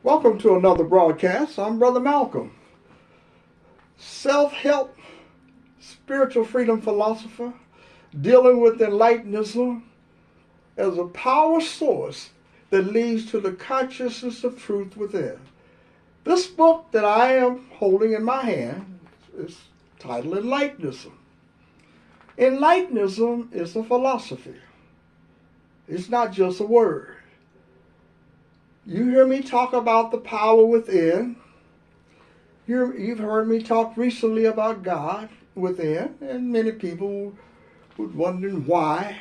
Welcome to another broadcast. I'm Brother Malcolm, self-help, spiritual freedom philosopher, dealing with Enlightenism as a power source that leads to the consciousness of truth within. This book that I am holding in my hand is titled Enlightenism. Enlightenism is a philosophy. It's not just a word. You hear me talk about the power within. You've heard me talk recently about God within, and many people were wondering why.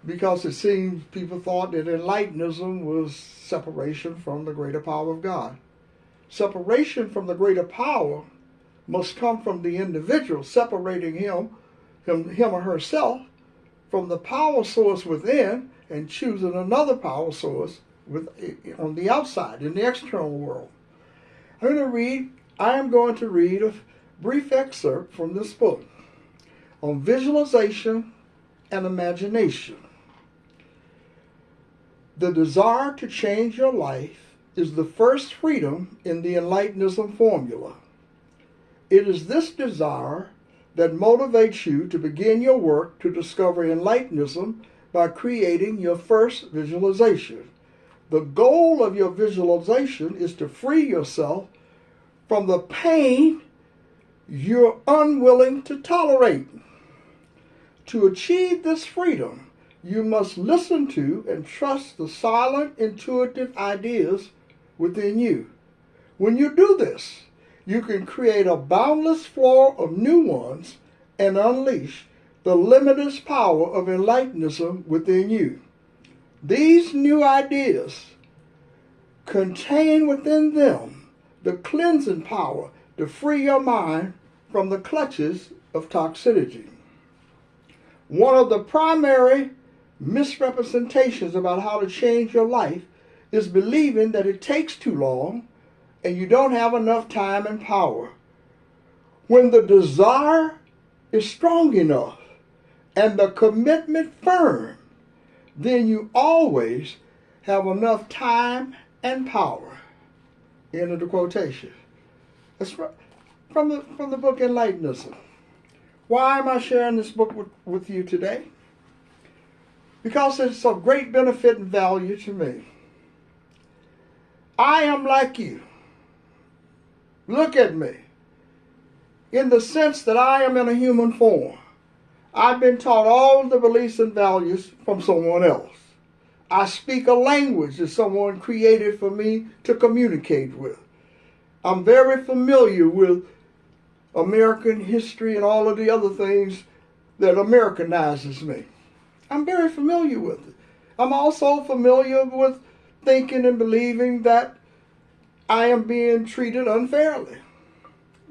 Because it seems people thought that Enlightenism was separation from the greater power of God. Separation from the greater power must come from the individual, separating him or herself from the power source within and choosing another power source on the outside, in the external world. I am going to read a brief excerpt from this book on visualization and imagination. The desire to change your life is the first freedom in the Enlightenism formula. It is this desire that motivates you to begin your work to discover Enlightenism by creating your first visualization. The goal of your visualization is to free yourself from the pain you're unwilling to tolerate. To achieve this freedom, you must listen to and trust the silent, intuitive ideas within you. When you do this, you can create a boundless flow of new ones and unleash the limitless power of Enlightenism within you. These new ideas contain within them the cleansing power to free your mind from the clutches of toxicity. One of the primary misrepresentations about how to change your life is believing that it takes too long and you don't have enough time and power. When the desire is strong enough and the commitment firm, then you always have enough time and power. End of the quotation. That's from the book Enlightenism. Why am I sharing this book with you today? Because it's of great benefit and value to me. I am like you. Look at me. In the sense that I am in a human form. I've been taught all the beliefs and values from someone else. I speak a language that someone created for me to communicate with. I'm very familiar with American history and all of the other things that Americanizes me. I'm very familiar with it. I'm also familiar with thinking and believing that I am being treated unfairly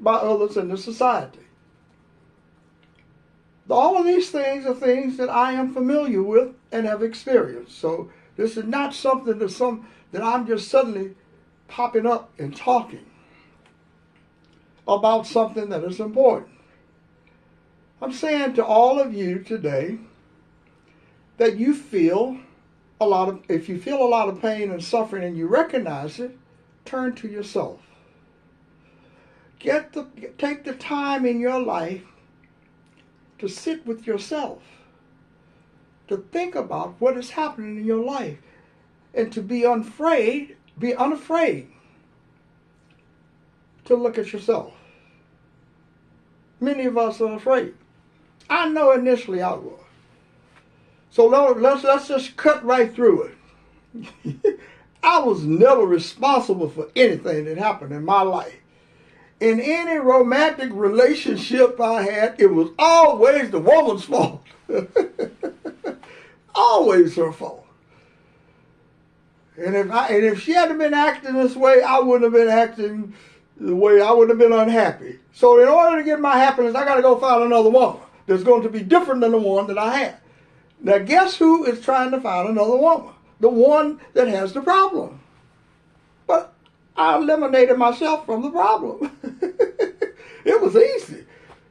by others in the society. All of these things are things that I am familiar with and have experienced. So this is not something that I'm just suddenly popping up and talking about something that is important. I'm saying to all of you today that if you feel a lot of pain and suffering and you recognize it, turn to yourself. Take the time in your life to sit with yourself, to think about what is happening in your life, and to be unafraid to look at yourself. Many of us are afraid. I know initially I was. So let's just cut right through it. I was never responsible for anything that happened in my life. In any romantic relationship I had, it was always the woman's fault. Always her fault. And if she hadn't been acting this way, I wouldn't have been acting the way I would have been unhappy. So in order to get my happiness, I got to go find another woman that's going to be different than the one that I had. Now guess who is trying to find another woman? The one that has the problem. But I eliminated myself from the problem. It was easy.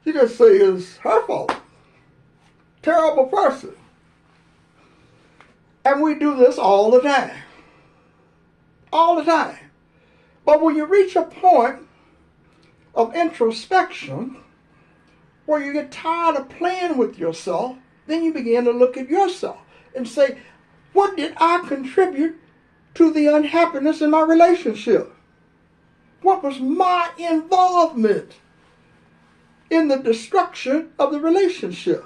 You just say it's her fault. Terrible person. And we do this all the time. All the time. But when you reach a point of introspection where you get tired of playing with yourself, then you begin to look at yourself and say, what did I contribute to the unhappiness in my relationship? What was my involvement in the destruction of the relationship?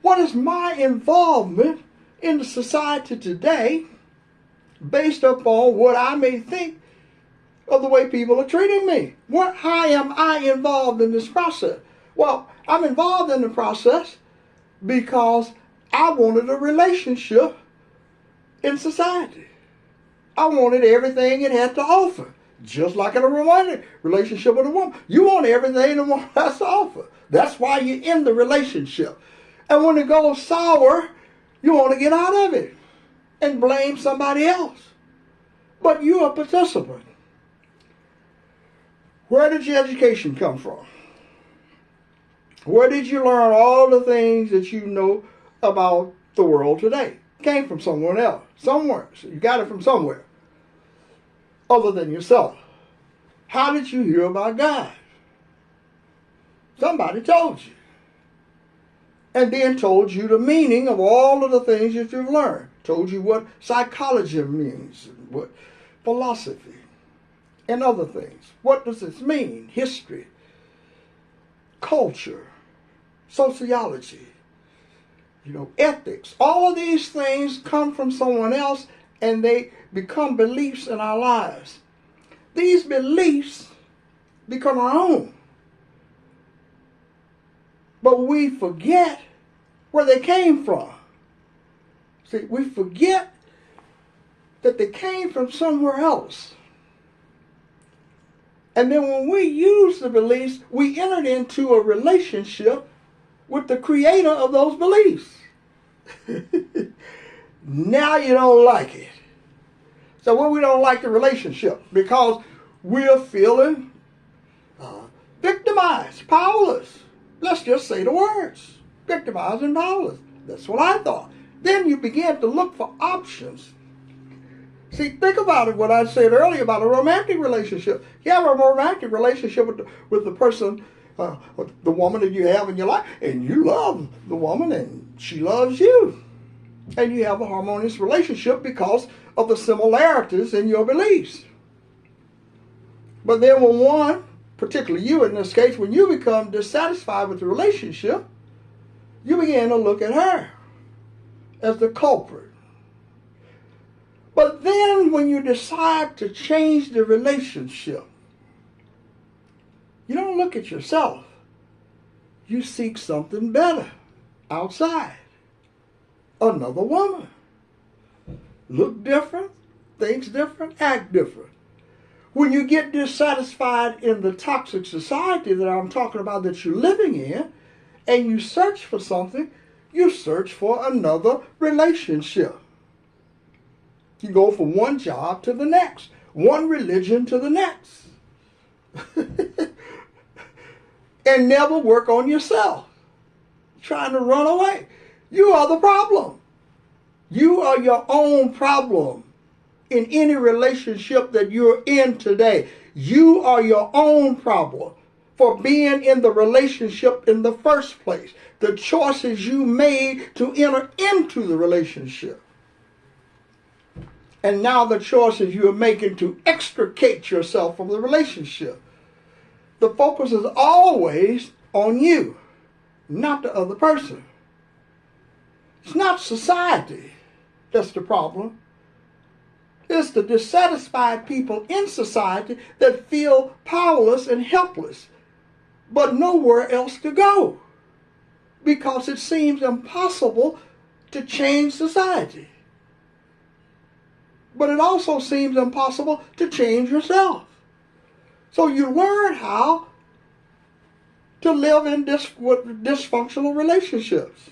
What is my involvement in the society today based upon what I may think of the way people are treating me? How am I involved in this process? Well, I'm involved in the process because I wanted a relationship in society. I wanted everything it had to offer. Just like in a romantic relationship with a woman. You want everything the woman has to offer. That's why you're in the relationship. And when it goes sour, you want to get out of it and blame somebody else. But you're a participant. Where did your education come from? Where did you learn all the things that you know about the world today? It came from someone else. Somewhere. So you got it from somewhere other than yourself. How did you hear about God? Somebody told you. And then told you the meaning of all of the things that you've learned. Told you what psychology means, and what philosophy, and other things. What does this mean? History, culture, sociology, ethics. All of these things come from someone else, and they become beliefs in our lives. These beliefs become our own. But we forget where they came from. See, we forget that they came from somewhere else. And then when we use the beliefs, we entered into a relationship with the creator of those beliefs. Now you don't like it. So when we don't like the relationship, because we're feeling victimized, powerless. Let's just say the words. Victimized and powerless. That's what I thought. Then you begin to look for options. See, think about it, what I said earlier about a romantic relationship. You have a romantic relationship with the person, the woman that you have in your life, and you love the woman and she loves you. And you have a harmonious relationship because of the similarities in your beliefs. But then when one, particularly you in this case, when you become dissatisfied with the relationship, you begin to look at her as the culprit. But then when you decide to change the relationship, you don't look at yourself. You seek something better outside. Another woman. Look different, thinks different, act different. When you get dissatisfied in the toxic society that I'm talking about that you're living in, and you search for something, you search for another relationship. You go from one job to the next, one religion to the next. And never work on yourself. Trying to run away. You are the problem. You are your own problem in any relationship that you're in today. You are your own problem for being in the relationship in the first place. The choices you made to enter into the relationship. And now the choices you are making to extricate yourself from the relationship. The focus is always on you, not the other person. It's not society that's the problem. It's the dissatisfied people in society that feel powerless and helpless, but nowhere else to go, because it seems impossible to change society. But it also seems impossible to change yourself. So you learn how to live in dysfunctional relationships.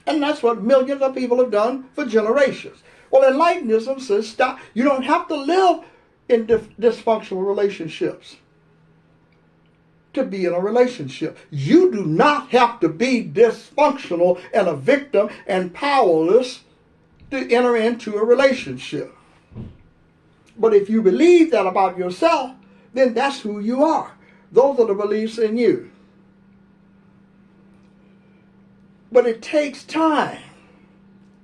And that's what millions of people have done for generations. Well, Enlightenism says stop. You don't have to live in dysfunctional relationships to be in a relationship. You do not have to be dysfunctional and a victim and powerless to enter into a relationship. But if you believe that about yourself, then that's who you are. Those are the beliefs in you. But it takes time.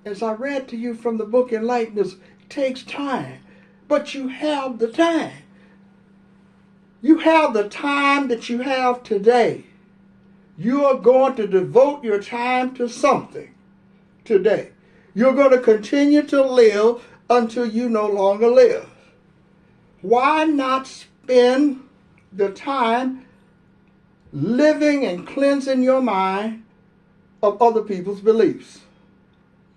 As I read to you from the book Enlightenism, it takes time. But you have the time. You have the time that you have today. You are going to devote your time to something today. You're going to continue to live until you no longer live. Why not spend the time living and cleansing your mind of other people's beliefs?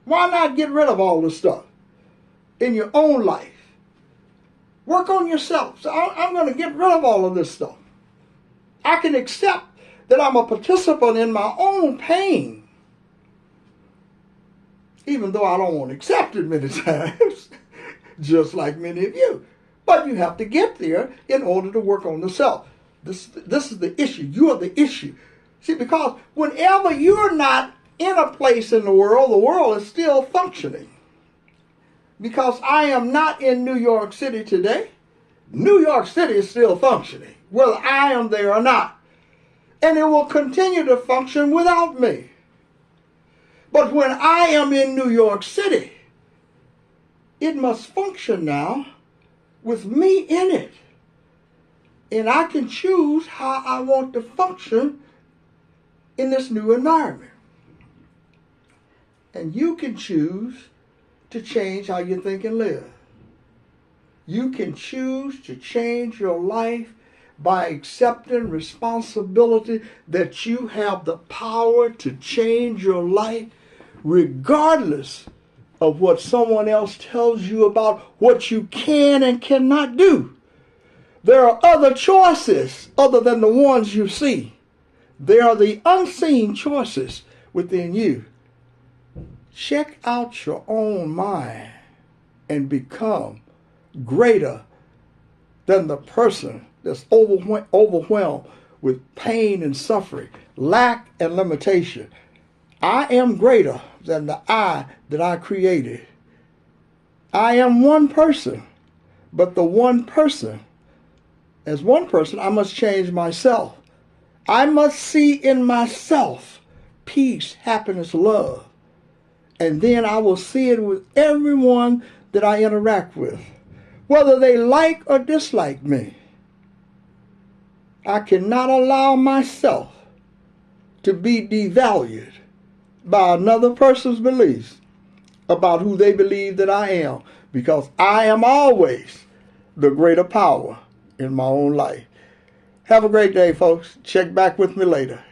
Why not get rid of all this stuff in your own life? Work on yourself. So I'm going to get rid of all of this stuff. I can accept that I'm a participant in my own pain, even though I don't want to accept it many times, just like many of you. But you have to get there in order to work on the self. This is the issue. You are the issue. See, because whenever you're not in a place in the world is still functioning. Because I am not in New York City today, New York City is still functioning, whether I am there or not. And it will continue to function without me. But when I am in New York City, it must function now with me in it. And I can choose how I want to function in this new environment. And you can choose to change how you think and live. You can choose to change your life by accepting responsibility that you have the power to change your life regardless of what someone else tells you about what you can and cannot do. There are other choices other than the ones you see. There are the unseen choices within you. Check out your own mind and become greater than the person that's overwhelmed with pain and suffering, lack and limitation. I am greater than the I that I created. I am one person, but the one person, as one person, I must change myself. I must see in myself peace, happiness, love. And then I will see it with everyone that I interact with, whether they like or dislike me. I cannot allow myself to be devalued by another person's beliefs about who they believe that I am, because I am always the greater power in my own life. Have a great day, folks. Check back with me later.